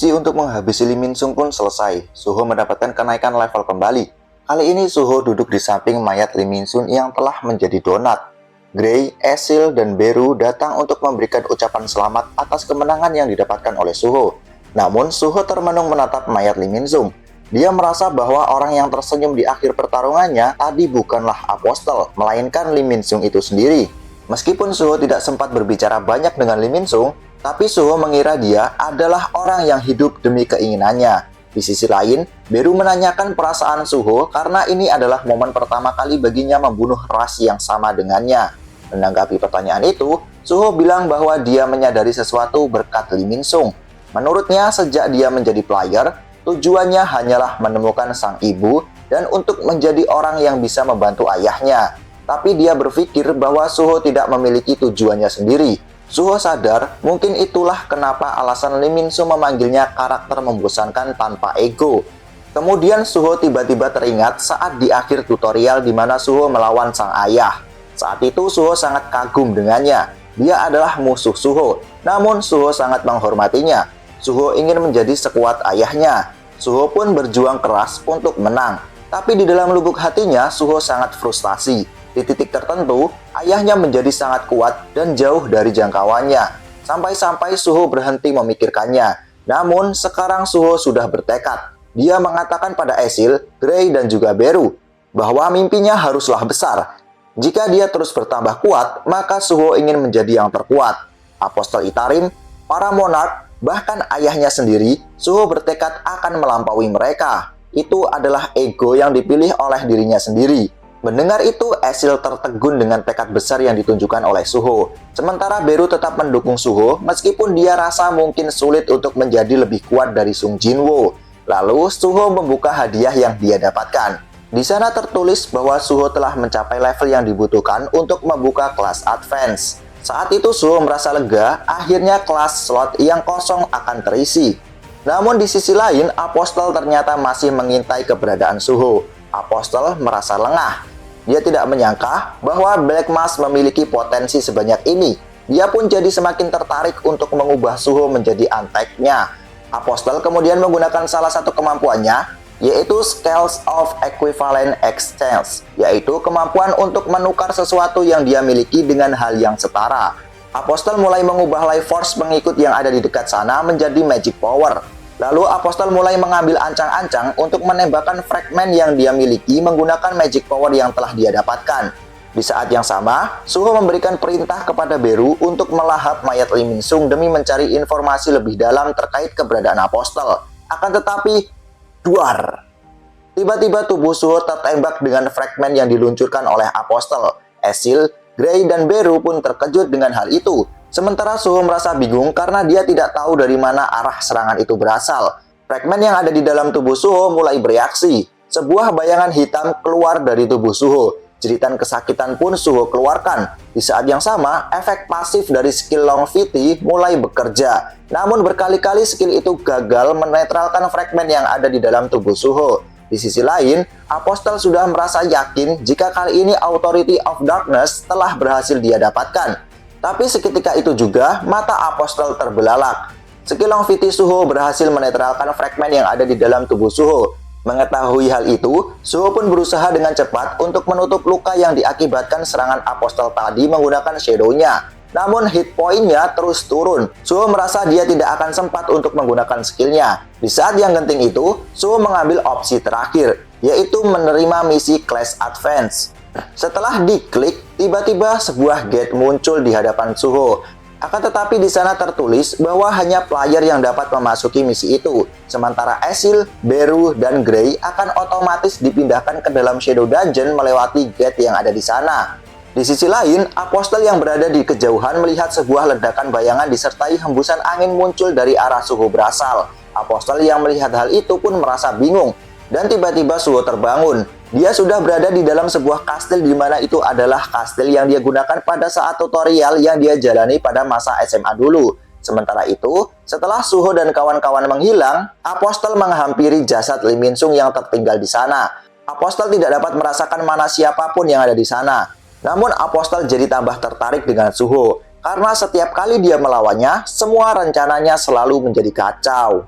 Misi untuk menghabisi Lee Min Sung pun selesai. Suho mendapatkan kenaikan level kembali. Kali ini Suho duduk di samping mayat Lee Min Sung yang telah menjadi donat. Gray, Esil, dan Beru datang untuk memberikan ucapan selamat atas kemenangan yang didapatkan oleh Suho. Namun Suho termenung menatap mayat Lee Min Sung. Dia merasa bahwa orang yang tersenyum di akhir pertarungannya tadi bukanlah Apostle, melainkan Lee Min Sung itu sendiri. Meskipun Suho tidak sempat berbicara banyak dengan Lee Min Sung, tapi Suho mengira dia adalah orang yang hidup demi keinginannya. Di sisi lain, Beru menanyakan perasaan Suho karena ini adalah momen pertama kali baginya membunuh ras yang sama dengannya. Menanggapi pertanyaan itu, Suho bilang bahwa dia menyadari sesuatu berkat Lee Min Sung. Menurutnya, sejak dia menjadi player, tujuannya hanyalah menemukan sang ibu dan untuk menjadi orang yang bisa membantu ayahnya. Tapi dia berpikir bahwa Suho tidak memiliki tujuannya sendiri. Suho sadar mungkin itulah kenapa alasan Lee Min Sung memanggilnya karakter membosankan tanpa ego. Kemudian Suho tiba-tiba teringat saat di akhir tutorial di mana Suho melawan sang ayah. Saat itu Suho sangat kagum dengannya. Dia adalah musuh Suho, namun Suho sangat menghormatinya. Suho ingin menjadi sekuat ayahnya. Suho pun berjuang keras untuk menang. Tapi di dalam lubuk hatinya Suho sangat frustasi. Di titik tertentu, ayahnya menjadi sangat kuat dan jauh dari jangkauannya. Sampai-sampai Suho berhenti memikirkannya. Namun, sekarang Suho sudah bertekad. Dia mengatakan pada Esil, Gray, dan juga Beru bahwa mimpinya haruslah besar. Jika dia terus bertambah kuat, maka Suho ingin menjadi yang terkuat. Apostle Itarim, para monark, bahkan ayahnya sendiri, Suho bertekad akan melampaui mereka. Itu adalah ego yang dipilih oleh dirinya sendiri. Mendengar itu, Esil tertegun dengan tekad besar yang ditunjukkan oleh Suho. Sementara Beru tetap mendukung Suho meskipun dia rasa mungkin sulit untuk menjadi lebih kuat dari Sung Jinwoo. Lalu, Suho membuka hadiah yang dia dapatkan. Di sana tertulis bahwa Suho telah mencapai level yang dibutuhkan untuk membuka kelas advance. Saat itu Suho merasa lega, akhirnya kelas slot yang kosong akan terisi. Namun di sisi lain, Apostle ternyata masih mengintai keberadaan Suho. Apostle merasa lengah. Dia tidak menyangka bahwa Black Mask memiliki potensi sebanyak ini. Dia pun jadi semakin tertarik untuk mengubah Suho menjadi anteknya. Apostle kemudian menggunakan salah satu kemampuannya, yaitu Scales of Equivalent Exchange, yaitu kemampuan untuk menukar sesuatu yang dia miliki dengan hal yang setara. Apostle mulai mengubah life force pengikut yang ada di dekat sana menjadi magic power. Lalu Apostle mulai mengambil ancang-ancang untuk menembakkan fragmen yang dia miliki menggunakan magic power yang telah dia dapatkan. Di saat yang sama, Suho memberikan perintah kepada Beru untuk melahap mayat Lee Min Sung demi mencari informasi lebih dalam terkait keberadaan Apostle. Akan tetapi, duar! Tiba-tiba tubuh Suho tertembak dengan fragmen yang diluncurkan oleh Apostle. Esil, Gray, dan Beru pun terkejut dengan hal itu. Sementara Suho merasa bingung karena dia tidak tahu dari mana arah serangan itu berasal. Fragmen yang ada di dalam tubuh Suho mulai bereaksi. Sebuah bayangan hitam keluar dari tubuh Suho. Jeritan kesakitan pun Suho keluarkan. Di saat yang sama, efek pasif dari skill Longevity mulai bekerja. Namun berkali-kali skill itu gagal menetralkan fragmen yang ada di dalam tubuh Suho. Di sisi lain, Apostle sudah merasa yakin jika kali ini Authority of Darkness telah berhasil dia dapatkan. Tapi seketika itu juga, mata Apostle terbelalak. Skill Longevity Suho berhasil menetralkan fragmen yang ada di dalam tubuh Suho. Mengetahui hal itu, Suho pun berusaha dengan cepat untuk menutup luka yang diakibatkan serangan Apostle tadi menggunakan shadow-nya. Namun hit point-nya terus turun. Suho merasa dia tidak akan sempat untuk menggunakan skill-nya. Di saat yang genting itu, Suho mengambil opsi terakhir, yaitu menerima misi Class Advance. Setelah diklik, tiba-tiba sebuah gate muncul di hadapan Suho. Akan tetapi di sana tertulis bahwa hanya player yang dapat memasuki misi itu. Sementara Esil, Beru, dan Gray akan otomatis dipindahkan ke dalam Shadow Dungeon melewati gate yang ada di sana. Di sisi lain, Apostle yang berada di kejauhan melihat sebuah ledakan bayangan disertai hembusan angin muncul dari arah Suho berasal. Apostle yang melihat hal itu pun merasa bingung. Dan tiba-tiba Suho terbangun. Dia sudah berada di dalam sebuah kastil di mana itu adalah kastil yang dia gunakan pada saat tutorial yang dia jalani pada masa SMA dulu. Sementara itu, setelah Suho dan kawan-kawan menghilang, Apostle menghampiri jasad Lee Min Sung yang tertinggal di sana. Apostle tidak dapat merasakan mana siapapun yang ada di sana. Namun Apostle jadi tambah tertarik dengan Suho, karena setiap kali dia melawannya, semua rencananya selalu menjadi kacau.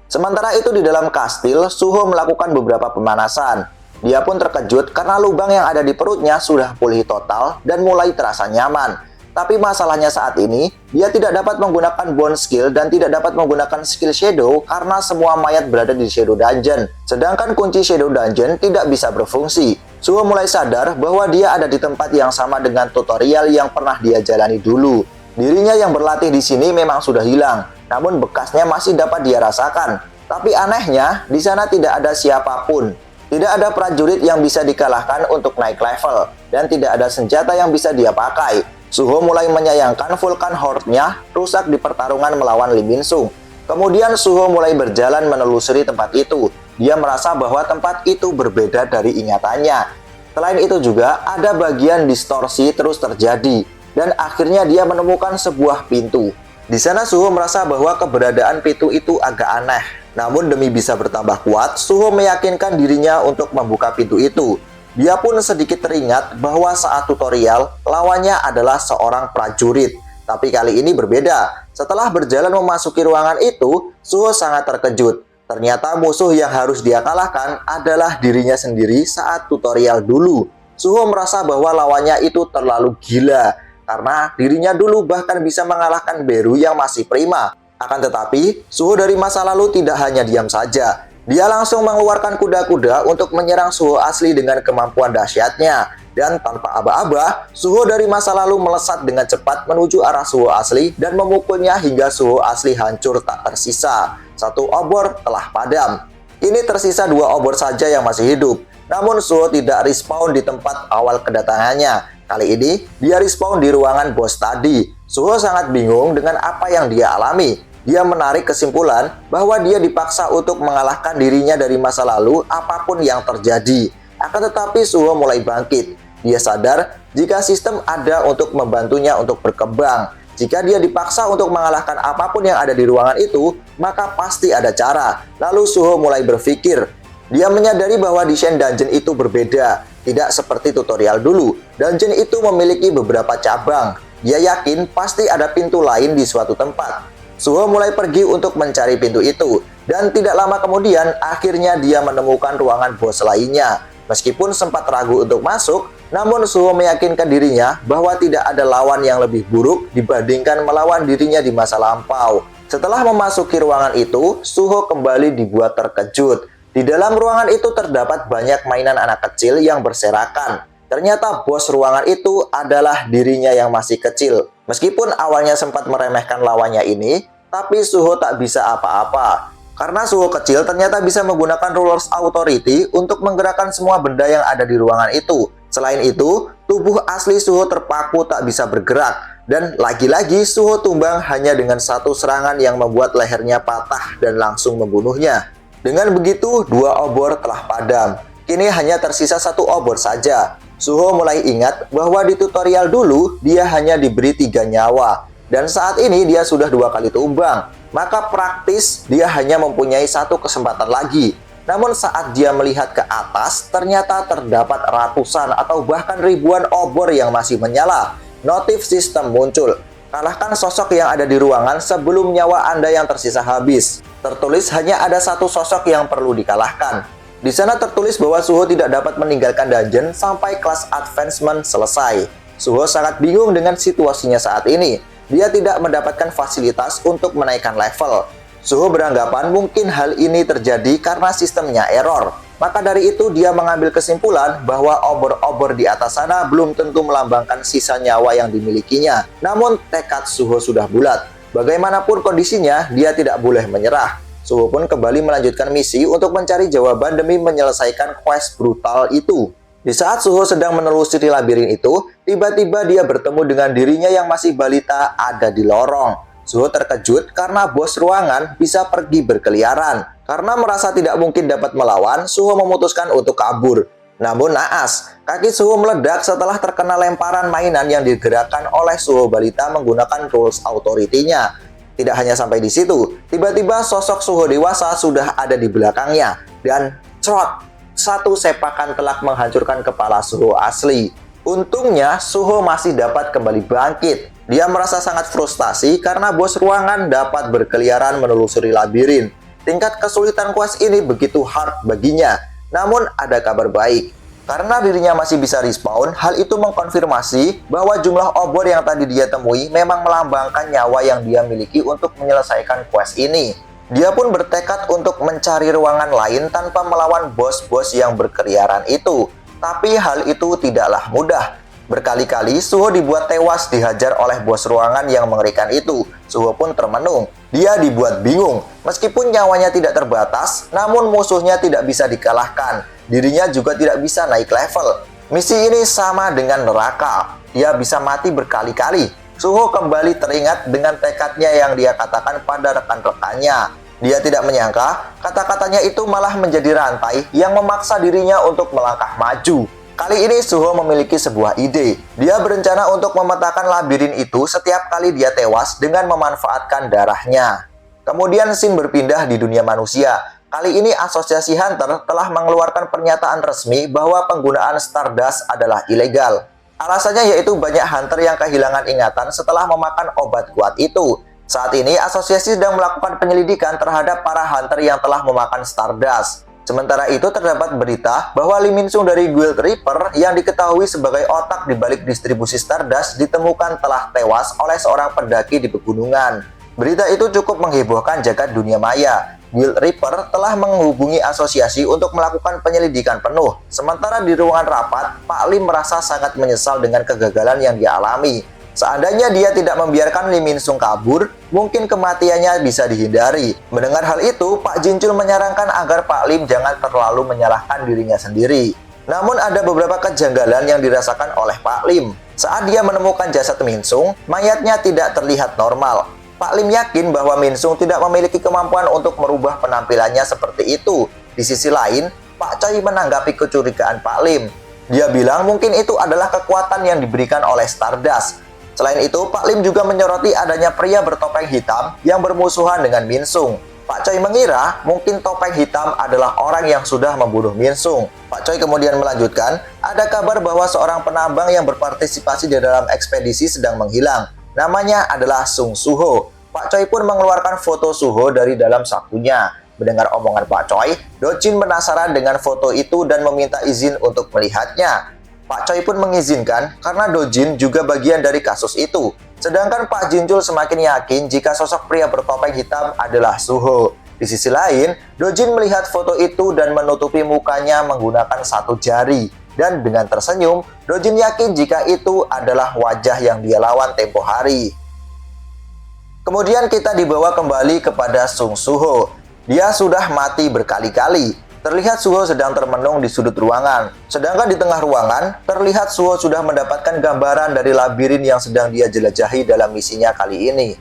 Sementara itu di dalam kastil, Suho melakukan beberapa pemanasan. Dia pun terkejut karena lubang yang ada di perutnya sudah pulih total dan mulai terasa nyaman. Tapi masalahnya saat ini, dia tidak dapat menggunakan bone skill dan tidak dapat menggunakan skill shadow karena semua mayat berada di shadow dungeon. Sedangkan kunci shadow dungeon tidak bisa berfungsi. Suho mulai sadar bahwa dia ada di tempat yang sama dengan tutorial yang pernah dia jalani dulu. Dirinya yang berlatih di sini memang sudah hilang, namun bekasnya masih dapat dia rasakan. Tapi anehnya, di sana tidak ada siapapun. Tidak ada prajurit yang bisa dikalahkan untuk naik level, dan tidak ada senjata yang bisa dia pakai. Suho mulai menyayangkan Vulcan Horde-nya rusak di pertarungan melawan Lee Min Sung. Kemudian Suho mulai berjalan menelusuri tempat itu. Dia merasa bahwa tempat itu berbeda dari ingatannya. Selain itu juga, ada bagian distorsi terus terjadi. Dan akhirnya dia menemukan sebuah pintu. Di sana Suho merasa bahwa keberadaan pintu itu agak aneh. Namun demi bisa bertambah kuat, Suho meyakinkan dirinya untuk membuka pintu itu. Dia pun sedikit teringat bahwa saat tutorial, lawannya adalah seorang prajurit. Tapi kali ini berbeda. Setelah berjalan memasuki ruangan itu, Suho sangat terkejut. Ternyata musuh yang harus dia kalahkan adalah dirinya sendiri saat tutorial dulu. Suho merasa bahwa lawannya itu terlalu gila, karena dirinya dulu bahkan bisa mengalahkan Beru yang masih prima. Akan tetapi, Suho dari masa lalu tidak hanya diam saja. Dia langsung mengeluarkan kuda-kuda untuk menyerang Suho asli dengan kemampuan dahsyatnya. Dan tanpa aba-aba, Suho dari masa lalu melesat dengan cepat menuju arah Suho asli dan memukulnya hingga Suho asli hancur tak tersisa. Satu obor telah padam. Kini tersisa 2 obor saja yang masih hidup. Namun Suho tidak respawn di tempat awal kedatangannya. Kali ini, dia respawn di ruangan bos tadi. Suho sangat bingung dengan apa yang dia alami. Dia menarik kesimpulan bahwa dia dipaksa untuk mengalahkan dirinya dari masa lalu apapun yang terjadi. Akan tetapi Suho mulai bangkit. Dia sadar jika sistem ada untuk membantunya untuk berkembang. Jika dia dipaksa untuk mengalahkan apapun yang ada di ruangan itu, maka pasti ada cara. Lalu Suho mulai berpikir. Dia menyadari bahwa desain dungeon itu berbeda. Tidak seperti tutorial dulu. Dungeon itu memiliki beberapa cabang. Dia yakin pasti ada pintu lain di suatu tempat. Suho mulai pergi untuk mencari pintu itu, dan tidak lama kemudian akhirnya dia menemukan ruangan bos lainnya. Meskipun sempat ragu untuk masuk, namun Suho meyakinkan dirinya bahwa tidak ada lawan yang lebih buruk dibandingkan melawan dirinya di masa lampau. Setelah memasuki ruangan itu, Suho kembali dibuat terkejut. Di dalam ruangan itu terdapat banyak mainan anak kecil yang berserakan. Ternyata bos ruangan itu adalah dirinya yang masih kecil. Meskipun awalnya sempat meremehkan lawannya ini, tapi Suho tak bisa apa-apa. Karena Suho kecil ternyata bisa menggunakan Ruler's Authority untuk menggerakkan semua benda yang ada di ruangan itu. Selain itu, tubuh asli Suho terpaku tak bisa bergerak. Dan lagi-lagi Suho tumbang hanya dengan satu serangan yang membuat lehernya patah dan langsung membunuhnya. Dengan begitu, 2 obor telah padam. Kini hanya tersisa 1 obor saja. Suho mulai ingat bahwa di tutorial dulu dia hanya diberi 3 nyawa. Dan saat ini dia sudah 2 kali tumbang. Maka praktis dia hanya mempunyai 1 kesempatan lagi. Namun saat dia melihat ke atas, ternyata terdapat ratusan atau bahkan ribuan obor yang masih menyala. Notif sistem muncul. Kalahkan sosok yang ada di ruangan sebelum nyawa Anda yang tersisa habis. Tertulis hanya ada 1 sosok yang perlu dikalahkan. Di sana tertulis bahwa Suho tidak dapat meninggalkan dungeon sampai kelas advancement selesai. Suho sangat bingung dengan situasinya saat ini. Dia tidak mendapatkan fasilitas untuk menaikkan level. Suho beranggapan mungkin hal ini terjadi karena sistemnya error. Maka dari itu dia mengambil kesimpulan bahwa obor-obor di atas sana belum tentu melambangkan sisa nyawa yang dimilikinya. Namun tekad Suho sudah bulat. Bagaimanapun kondisinya, dia tidak boleh menyerah. Suho pun kembali melanjutkan misi untuk mencari jawaban demi menyelesaikan quest brutal itu. Di saat Suho sedang menelusuri labirin itu, tiba-tiba dia bertemu dengan dirinya yang masih balita ada di lorong. Suho terkejut karena bos ruangan bisa pergi berkeliaran. Karena merasa tidak mungkin dapat melawan, Suho memutuskan untuk kabur. Namun naas, kaki Suho meledak setelah terkena lemparan mainan yang digerakkan oleh Suho balita menggunakan Rules Authority-nya. Tidak hanya sampai di situ, tiba-tiba sosok Suho dewasa sudah ada di belakangnya. Dan crot, 1 sepakan telak menghancurkan kepala Suho asli. Untungnya, Suho masih dapat kembali bangkit. Dia merasa sangat frustasi karena bos ruangan dapat berkeliaran menelusuri labirin. tingkat kesulitan quest ini begitu hard baginya. Namun ada kabar baik. Karena dirinya masih bisa respawn, hal itu mengkonfirmasi bahwa jumlah obor yang tadi dia temui memang melambangkan nyawa yang dia miliki untuk menyelesaikan quest ini. Dia pun bertekad untuk mencari ruangan lain tanpa melawan bos-bos yang berkeliaran itu. Tapi hal itu tidaklah mudah. Berkali-kali Suho dibuat tewas dihajar oleh bos ruangan yang mengerikan itu. Suho pun termenung. Dia dibuat bingung. Meskipun nyawanya tidak terbatas, namun musuhnya tidak bisa dikalahkan. Dirinya juga tidak bisa naik level. Misi ini sama dengan neraka. Dia bisa mati berkali-kali. Suho kembali teringat dengan tekadnya yang dia katakan pada rekan-rekannya. Dia tidak menyangka kata-katanya itu malah menjadi rantai yang memaksa dirinya untuk melangkah maju. Kali ini Suho memiliki sebuah ide. Dia berencana untuk memetakan labirin itu setiap kali dia tewas dengan memanfaatkan darahnya. Kemudian scene berpindah di dunia manusia. Kali ini Asosiasi Hunter telah mengeluarkan pernyataan resmi bahwa penggunaan Stardust adalah ilegal. Alasannya yaitu banyak hunter yang kehilangan ingatan setelah memakan obat kuat itu. Saat ini asosiasi sedang melakukan penyelidikan terhadap para hunter yang telah memakan Stardust. Sementara itu terdapat berita bahwa Lee Min-sung dari Guild Reaper yang diketahui sebagai otak di balik distribusi Stardust ditemukan telah tewas oleh seorang pendaki di pegunungan. Berita itu cukup menghebohkan jagat dunia maya. Guild Reaper telah menghubungi asosiasi untuk melakukan penyelidikan penuh. Sementara di ruangan rapat, Pak Lim merasa sangat menyesal dengan kegagalan yang dia alami. Seandainya dia tidak membiarkan Lee Min-sung kabur, mungkin kematiannya bisa dihindari. Mendengar hal itu, Pak Jinchul menyarankan agar Pak Lim jangan terlalu menyalahkan dirinya sendiri. Namun ada beberapa kejanggalan yang dirasakan oleh Pak Lim. Saat dia menemukan jasad Min-sung, mayatnya tidak terlihat normal. Pak Lim yakin bahwa Min-sung tidak memiliki kemampuan untuk merubah penampilannya seperti itu. Di sisi lain, Pak Choi menanggapi kecurigaan Pak Lim. Dia bilang mungkin itu adalah kekuatan yang diberikan oleh Stardust. Selain itu, Pak Lim juga menyoroti adanya pria bertopeng hitam yang bermusuhan dengan Min-sung. Pak Choi mengira mungkin topeng hitam adalah orang yang sudah membunuh Min-sung. Pak Choi kemudian melanjutkan, ada kabar bahwa seorang penambang yang berpartisipasi di dalam ekspedisi sedang menghilang. Namanya adalah Sung Suho. Pak Choi pun mengeluarkan foto Suho dari dalam sakunya. Mendengar omongan Pak Choi, Do Jin penasaran dengan foto itu dan meminta izin untuk melihatnya. Pak Choi pun mengizinkan karena Do Jin juga bagian dari kasus itu. Sedangkan Pak Jinchul semakin yakin jika sosok pria bertopeng hitam adalah Suho. Di sisi lain, Do Jin melihat foto itu dan menutupi mukanya menggunakan satu jari. Dan dengan tersenyum, Do Jin yakin jika itu adalah wajah yang dia lawan tempo hari. Kemudian kita dibawa kembali kepada Sung Suho. Dia sudah mati berkali-kali. Terlihat Suho sedang termenung di sudut ruangan. Sedangkan di tengah ruangan, terlihat Suho sudah mendapatkan gambaran dari labirin yang sedang dia jelajahi dalam misinya kali ini.